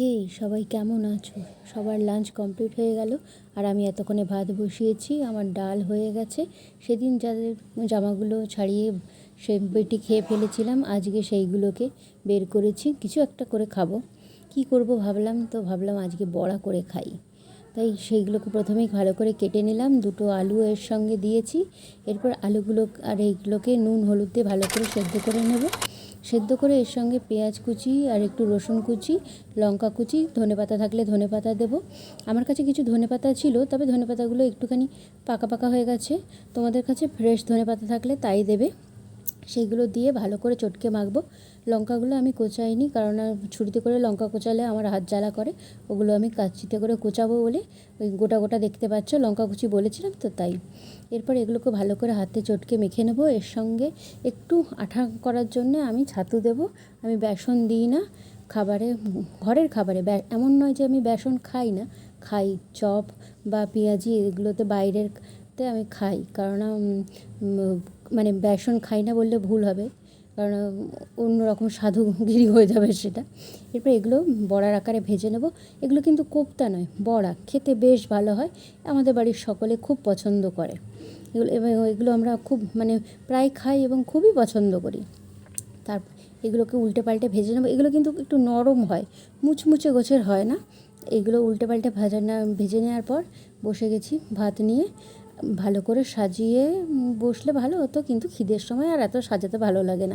হেই সবাই কেমন আছো? সবার লাঞ্চ কমপ্লিট হয়ে গেল আর আমি এতক্ষণে ভাত বসিয়েছি। আমার ডাল হয়ে গেছে। সেদিন যাদের জামাগুলো ছাড়িয়ে সে বেটি খেয়ে ফেলেছিলাম, আজকে সেইগুলোকে বের করেছি, কিছু একটা করে খাবো। কি করব ভাবলাম আজকে বড়া করে খাই। তাই সেইগুলোকে প্রথমেই ভালো করে কেটে নিলাম, দুটো আলু এর সঙ্গে দিয়েছি। এরপর আলুগুলো আর এইগুলোকে নুন হলুদ দিয়ে ভালো করে সেদ্ধ করে নেব। সেদ্ধ করে এর সঙ্গে পেঁয়াজ কুচি আর একটু রসুন কুচি, লঙ্কা কুচি, ধনেপাতা থাকলে ধনেপাতা দেবো। আমার কাছে কিছু ধনেপাতা ছিল, তবে ধনেপাতাগুলো একটুখানি পাকা পাকা হয়ে গেছে। তোমাদের কাছে ফ্রেশ ধনেপাতা থাকলে তাই দেবে। সেইগুলো দিয়ে ভালো করে চটকে মাখবো। লঙ্কাগুলো আমি কোচাইনি, কারণ ছুরিতে করে লঙ্কা কোচালে আমার হাত জ্বালা করে। ওগুলো আমি কাঁচিতে করে কোচাবো বলে ওই গোটা গোটা দেখতে পাচ্ছ, লঙ্কা কুচি বলেছিলাম তো তাই। এরপর এগুলোকে ভালো করে হাতে চটকে মেখে নেবো। এর সঙ্গে একটু আঠা করার জন্য আমি ছাতু দেবো। আমি বেসন দিই না খাবারে, ঘরের খাবারে। এমন নয় যে আমি বেসন খাই না, খাই। চপ বা পেঁয়াজি এগুলোতে বাইরেরতে আমি খাই, কারণ মানে বেসন খাই না বললে ভুল হবে, কারণ অন্যরকম সাধুগিরি হয়ে যাবে সেটা। এরপর এগুলো বড়ার আকারে ভেজে নেব। এগুলো কিন্তু কোপ্তা নয়, বড়া। খেতে বেশ ভালো হয়, আমাদের বাড়ির সকলে খুব পছন্দ করে এগুলো আমরা খুব প্রায় খাই এবং খুবই পছন্দ করি। তারপর এগুলোকে উল্টে পাল্টে ভেজে নেব। এগুলো কিন্তু একটু নরম হয়, মুচমুচে গোছের হয় না। এগুলো উল্টে পাল্টে ভেজে নেওয়ার পর বসে গেছি ভাত নিয়ে। ভালো করে সাজিয়ে বসলে ভালো হতো, কিন্তু খিদের সময় আর এত সাজাতে ভালো লাগে না।